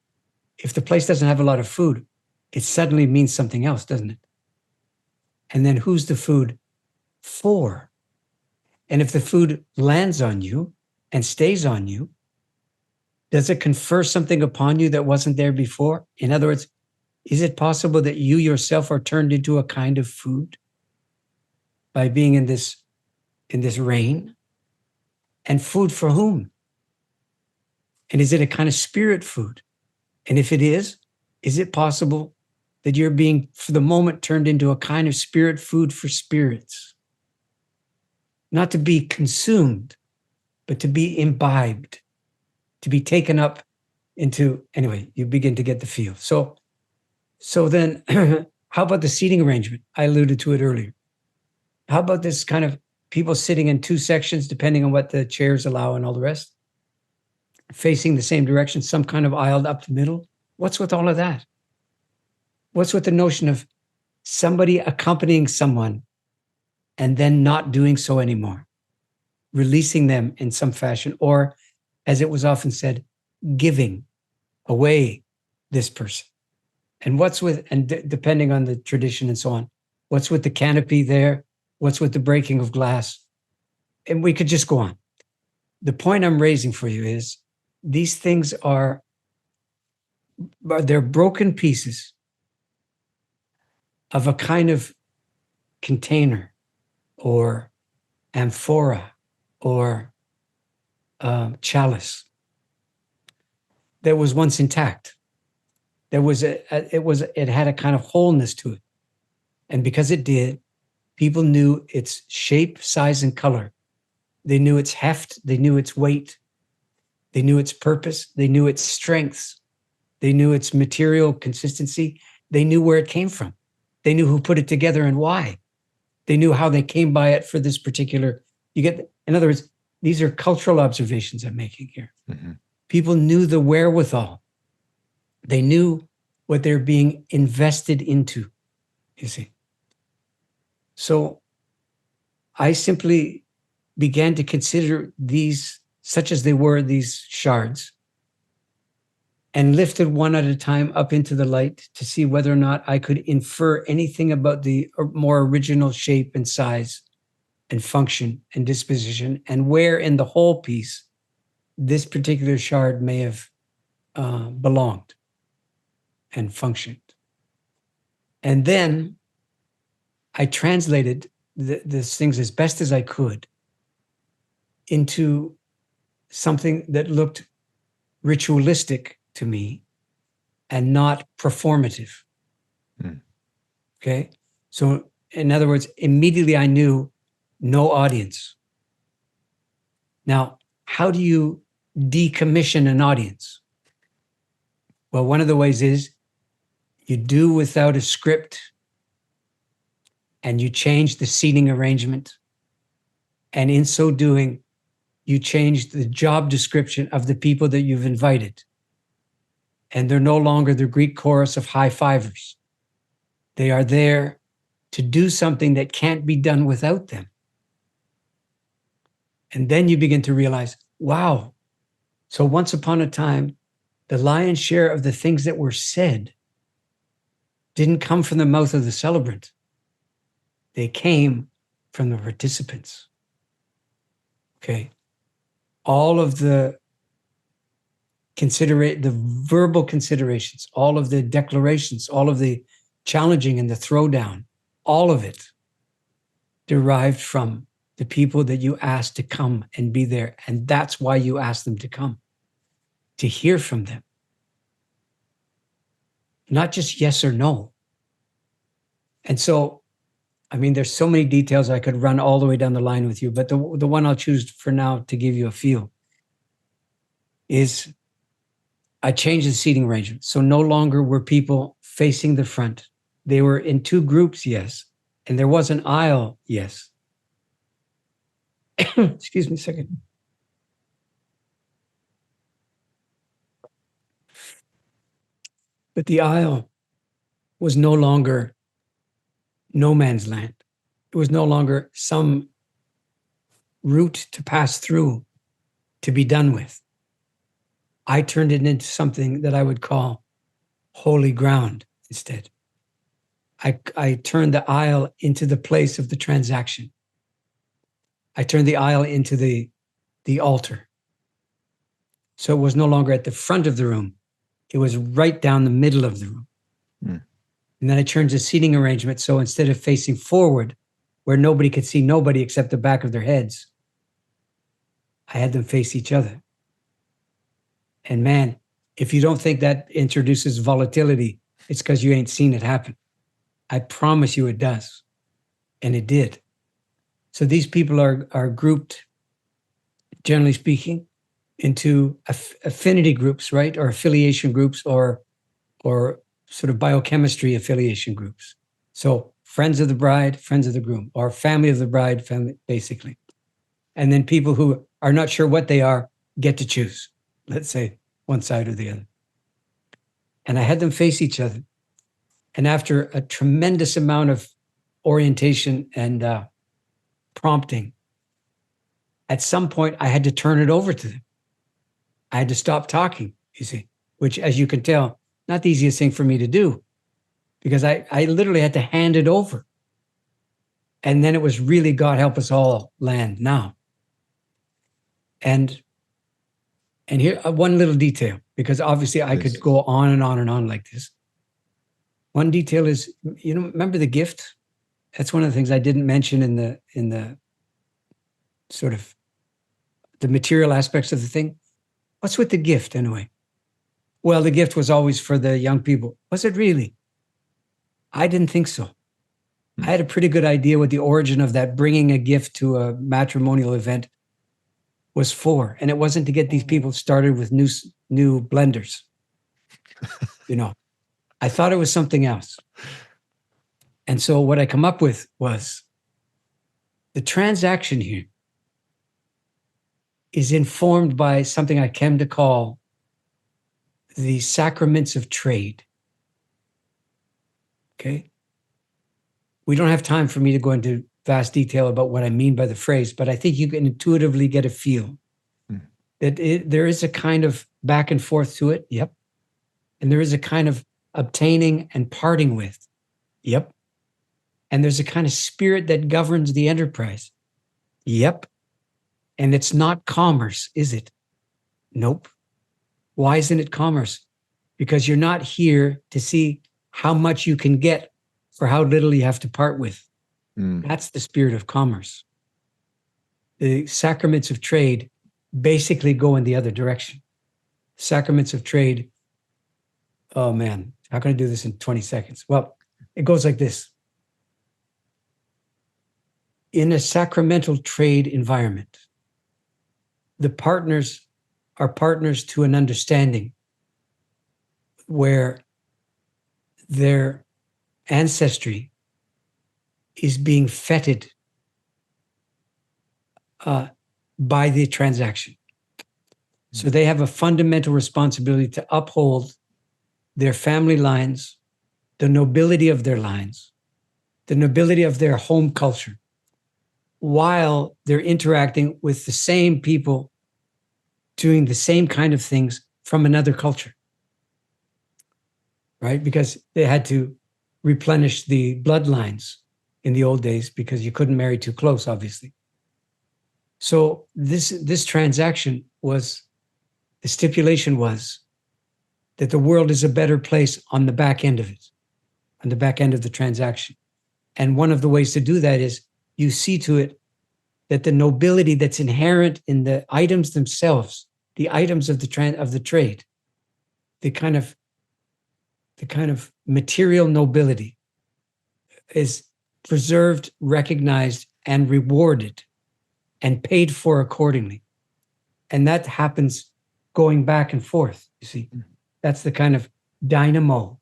if the place doesn't have a lot of food, it suddenly means something else, doesn't it? And then who's the food for? And if the food lands on you and stays on you, does it confer something upon you that wasn't there before? In other words, is it possible that you yourself are turned into a kind of food by being in this rain? And food for whom? And is it a kind of spirit food? And if it is it possible that you're being, for the moment, turned into a kind of spirit food for spirits? Not to be consumed, but to be imbibed, to be taken up into, anyway, you begin to get the feel. So then, how about the seating arrangement? I alluded to it earlier. How about this kind of people sitting in 2 sections, depending on what the chairs allow and all the rest, facing the same direction, some kind of aisle up the middle? What's with all of that? What's with the notion of somebody accompanying someone and then not doing so anymore, releasing them in some fashion, or, as it was often said, giving away this person? And what's with, and depending on the tradition and so on, what's with the canopy there? What's with the breaking of glass? And we could just go on. The point I'm raising for you is these things they're broken pieces of a kind of container or amphora or chalice that was once intact. It had a kind of wholeness to it. And because it did, people knew its shape, size, and color. They knew its heft, they knew its weight, they knew its purpose, they knew its strengths, they knew its material consistency, they knew where it came from. They knew who put it together and why. They knew how they came by it for this particular, in other words, these are cultural observations I'm making here. Mm-hmm. People knew the wherewithal. They knew what they're being invested into, you see. So I simply began to consider these, such as they were, these shards, and lifted one at a time up into the light to see whether or not I could infer anything about the more original shape and size and function and disposition, and where in the whole piece this particular shard may have belonged and functioned. And then I translated these things as best as I could into something that looked ritualistic to me and not performative. Okay? So in other words, immediately I knew no audience. Now, how do you decommission an audience? Well, one of the ways is you do without a script, and you change the seating arrangement. And in so doing, you change the job description of the people that you've invited. And they're no longer the Greek chorus of high fivers. They are there to do something that can't be done without them. And then you begin to realize, wow, so once upon a time, the lion's share of the things that were said didn't come from the mouth of the celebrant. They came from the participants. Okay. All of the verbal considerations, all of the declarations, all of the challenging and the throwdown, all of it derived from the people that you asked to come and be there. And that's why you asked them to come, to hear from them. Not just yes or no. And so, I mean, there's so many details I could run all the way down the line with you, but the one I'll choose for now to give you a feel is I changed the seating arrangement. So no longer were people facing the front. They were in 2 groups, yes. And there was an aisle, yes. Excuse me a second. But the aisle was no longer no man's land. It was no longer some route to pass through, to be done with. I turned it into something that I would call holy ground instead. I turned the aisle into the place of the transaction. I turned the aisle into the altar. So it was no longer at the front of the room. It was right down the middle of the room. Mm. And then I changed the seating arrangement. So instead of facing forward, where nobody could see nobody except the back of their heads, I had them face each other. And man, if you don't think that introduces volatility, it's because you ain't seen it happen. I promise you it does. And it did. So these people are grouped, generally speaking, into affinity groups, right? Or affiliation groups, or sort of biochemistry affiliation groups. So friends of the bride, friends of the groom, or family of the bride, family, basically. And then people who are not sure what they are get to choose, let's say one side or the other. And I had them face each other. And after a tremendous amount of orientation and prompting, at some point I had to turn it over to them. I had to stop talking, you see, which, as you can tell, not the easiest thing for me to do, because I literally had to hand it over. And then it was really God help us all land now. And here, one little detail, because obviously I could go on and on and on like this. One detail is, remember the gift? That's one of the things I didn't mention in the sort of the material aspects of the thing. What's with the gift anyway? Well, the gift was always for the young people. Was it really? I didn't think so. I had a pretty good idea what the origin of that bringing a gift to a matrimonial event was for. And it wasn't to get these people started with new blenders. I thought it was something else. And so what I come up with was the transaction here is informed by something I came to call the sacraments of trade. Okay? We don't have time for me to go into vast detail about what I mean by the phrase, but I think you can intuitively get a feel that there is a kind of back and forth to it. Yep. And there is a kind of obtaining and parting with. Yep. And there's a kind of spirit that governs the enterprise. Yep. And it's not commerce, is it? Nope. Why isn't it commerce? Because you're not here to see how much you can get for how little you have to part with. That's the spirit of commerce. The sacraments of trade basically go in the other direction. Sacraments of trade, oh man, how can I do this in 20 seconds? Well, it goes like this. In a sacramental trade environment, the partners are partners to an understanding where their ancestry is being fetid by the transaction. So they have a fundamental responsibility to uphold their family lines, the nobility of their lines, the nobility of their home culture, while they're interacting with the same people doing the same kind of things from another culture, right? Because they had to replenish the bloodlines in the old days because you couldn't marry too close, obviously. So this transaction was, the stipulation was that the world is a better place on the back end of it, on the back end of the transaction. And one of the ways to do that is you see to it that the nobility that's inherent in the items themselves, the items of the trade, the kind of material nobility is preserved, recognized, and rewarded and paid for accordingly. And that happens going back and forth, you see. That's the kind of dynamo,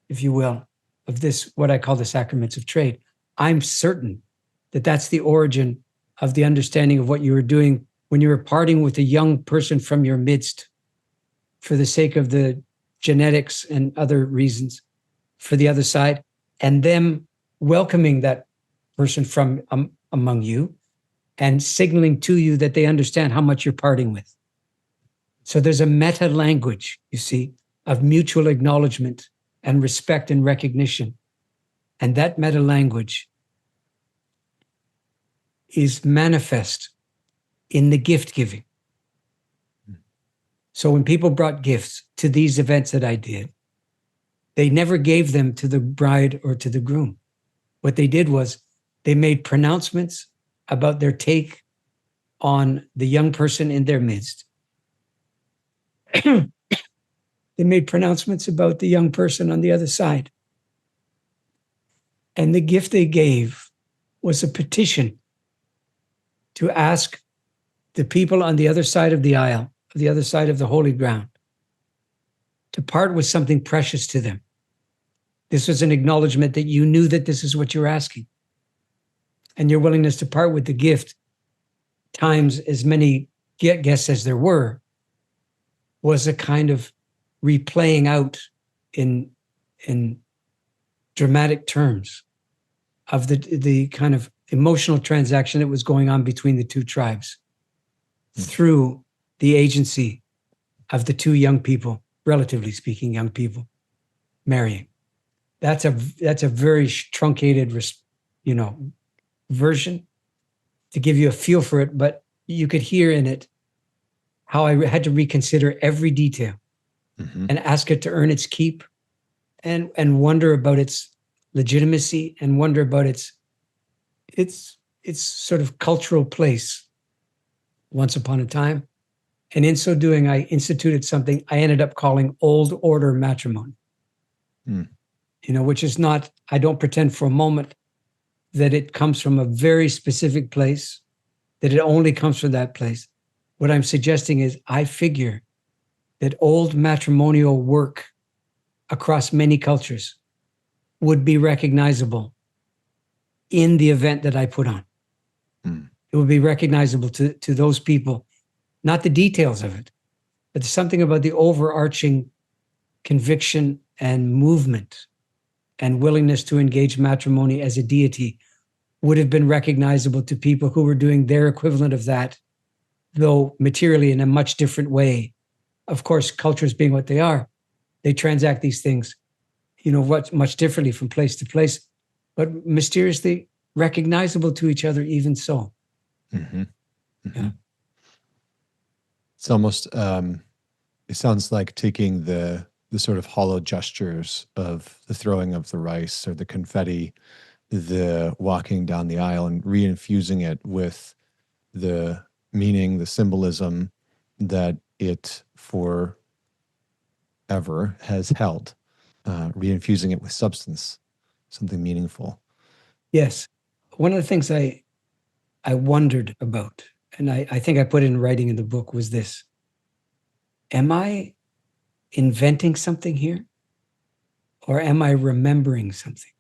if you will, of this, what I call the sacraments of trade. I'm certain that that's the origin of the understanding of what you were doing when you were parting with a young person from your midst for the sake of the genetics and other reasons for the other side, and them welcoming that person from among you and signaling to you that they understand how much you're parting with. So there's a meta language, you see, of mutual acknowledgement and respect and recognition. And that meta language is manifest in the gift giving. So when people brought gifts to these events that I did, they never gave them to the bride or to the groom. What they did was they made pronouncements about their take on the young person in their midst. They made pronouncements about the young person on the other side. And the gift they gave was a petition to ask the people on the other side of the aisle, the other side of the holy ground, to part with something precious to them. This was an acknowledgement that you knew that this is what you're asking. And your willingness to part with the gift, times as many guests as there were, was a kind of replaying out in dramatic terms of the kind of emotional transaction that was going on between the two tribes through the agency of the two young people, relatively speaking, young people marrying. That's a very truncated, version to give you a feel for it, but you could hear in it how I had to reconsider every detail and ask it to earn its keep and wonder about its legitimacy and wonder about its sort of cultural place once upon a time. And in so doing, I instituted something I ended up calling old order matrimony. Which is not, I don't pretend for a moment that it comes from a very specific place, that it only comes from that place. What I'm suggesting is I figure that old matrimonial work across many cultures would be recognizable in the event that I put on. It would be recognizable to those people, not the details of it, but something about the overarching conviction and movement and willingness to engage matrimony as a deity would have been recognizable to people who were doing their equivalent of that, though materially in a much different way. Of course, cultures being what they are, they transact these things, much differently from place to place, but mysteriously recognizable to each other even so. Yeah. It's almost, it sounds like taking the sort of hollow gestures of the throwing of the rice or the confetti, the walking down the aisle, and reinfusing it with the meaning, the symbolism that it forever has held, reinfusing it with substance, something meaningful. Yes. One of the things I wondered about, and I think I put it in writing in the book, was this. Am I inventing something here? Or am I remembering something?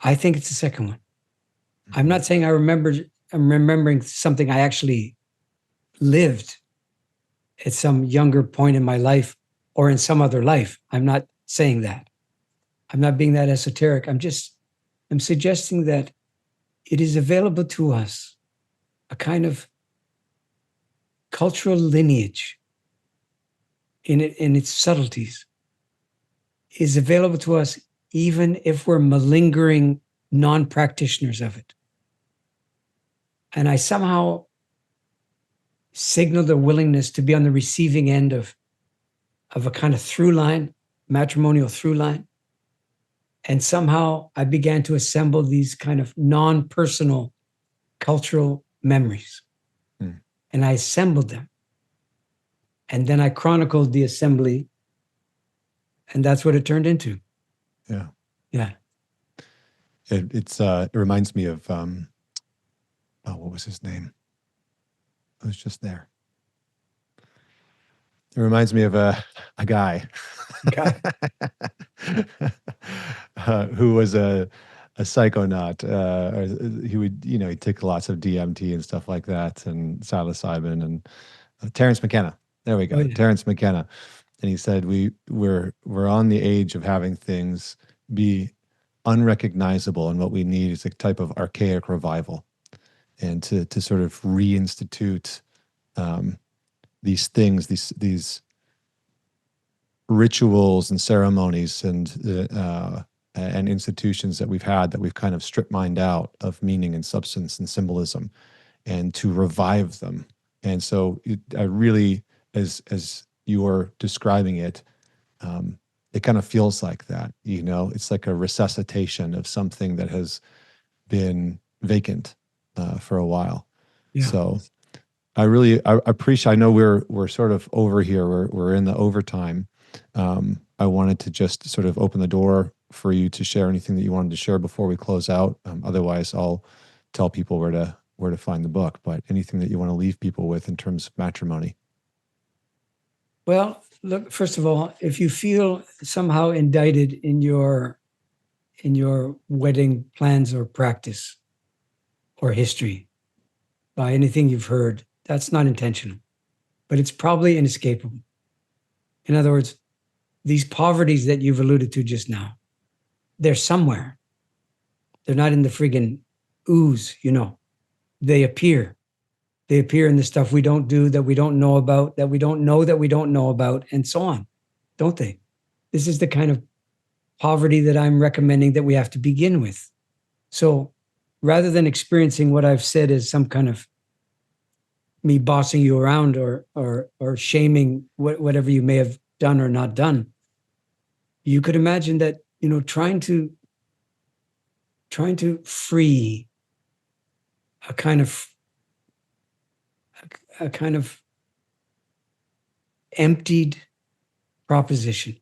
I think it's the second one. I'm not saying I'm remembering something I actually lived at some younger point in my life or in some other life. I'm not saying that. I'm not being that esoteric. I'm suggesting that it is available to us, a kind of cultural lineage in its subtleties is available to us even if we're malingering non-practitioners of it. And I somehow signaled a willingness to be on the receiving end of a kind of through line, matrimonial through line. And somehow I began to assemble these kind of non-personal cultural memories. And I assembled them. And then I chronicled the assembly. And that's what it turned into. Yeah. Yeah. It reminds me of, what was his name? It was just there. It reminds me of a guy who was a psychonaut. He took lots of DMT and stuff like that, and psilocybin, and Terrence McKenna. There we go. Oh, yeah. Terrence McKenna. and he said we're on the age of having things be unrecognizable, and what we need is a type of archaic revival, and to sort of reinstitute these things, these rituals and ceremonies and institutions that we've had that we've kind of strip mined out of meaning and substance and symbolism, and to revive them. And so I really, as you're describing it, it kind of feels like that. It's like a resuscitation of something that has been vacant for a while. Yeah. So I appreciate. I know we're sort of over here. We're in the overtime. I wanted to just sort of open the door for you to share anything that you wanted to share before we close out. Otherwise, I'll tell people where to find the book. But anything that you want to leave people with in terms of matrimony? Well, look, first of all, if you feel somehow indicted in your wedding plans or practice or history by anything you've heard, that's not intentional, but it's probably inescapable. In other words, these poverties that you've alluded to just now, they're somewhere. They're not in the friggin' ooze, They appear. They appear in the stuff we don't do, that we don't know about, that we don't know about, and so on, don't they? This is the kind of poverty that I'm recommending that we have to begin with. So rather than experiencing what I've said as some kind of me bossing you around or shaming whatever you may have done or not done, you could imagine that, trying to free a kind of emptied proposition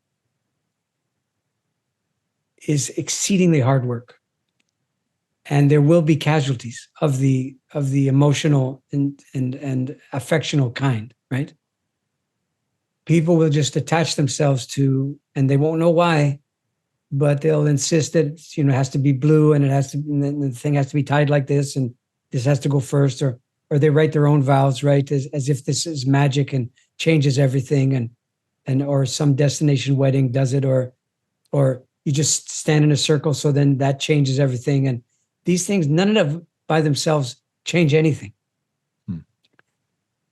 is exceedingly hard work. And there will be casualties of the emotional and affectional kind, right? People will just attach themselves to, and they won't know why, but they'll insist that it has to be blue, and and the thing has to be tied like this, and this has to go first, or they write their own vows, right? As if this is magic and changes everything, or some destination wedding does it, or you just stand in a circle, so then that changes everything. And these things, none of them by themselves change anything.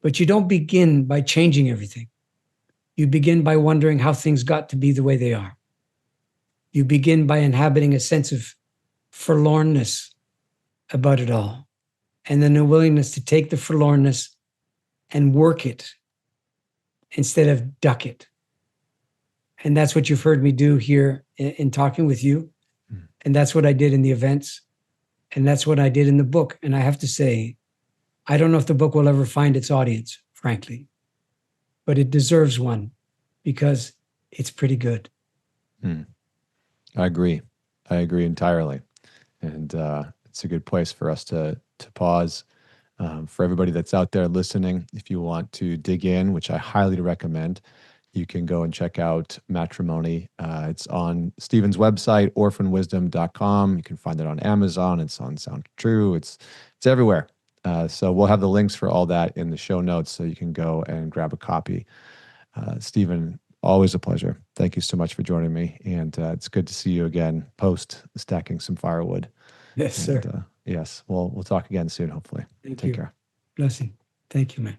But you don't begin by changing everything. You begin by wondering how things got to be the way they are. You begin by inhabiting a sense of forlornness about it all, and then a willingness to take the forlornness and work it instead of duck it. And that's what you've heard me do here in talking with you. And that's what I did in the events. And that's what I did in the book. And I have to say, I don't know if the book will ever find its audience, frankly, but it deserves one because it's pretty good. I agree entirely. And it's a good place for us to pause. For everybody that's out there listening, if you want to dig in, which I highly recommend, you can go and check out Matrimony. It's on Stephen's website, orphanwisdom.com. You can find it on Amazon. It's on Sound True. It's everywhere. So we'll have the links for all that in the show notes, so you can go and grab a copy. Stephen, always a pleasure. Thank you so much for joining me. And it's good to see you again post stacking some firewood. Yes, sir. Yes, we'll talk again soon, hopefully. Thank Take you. care. Blessing. Thank you, man.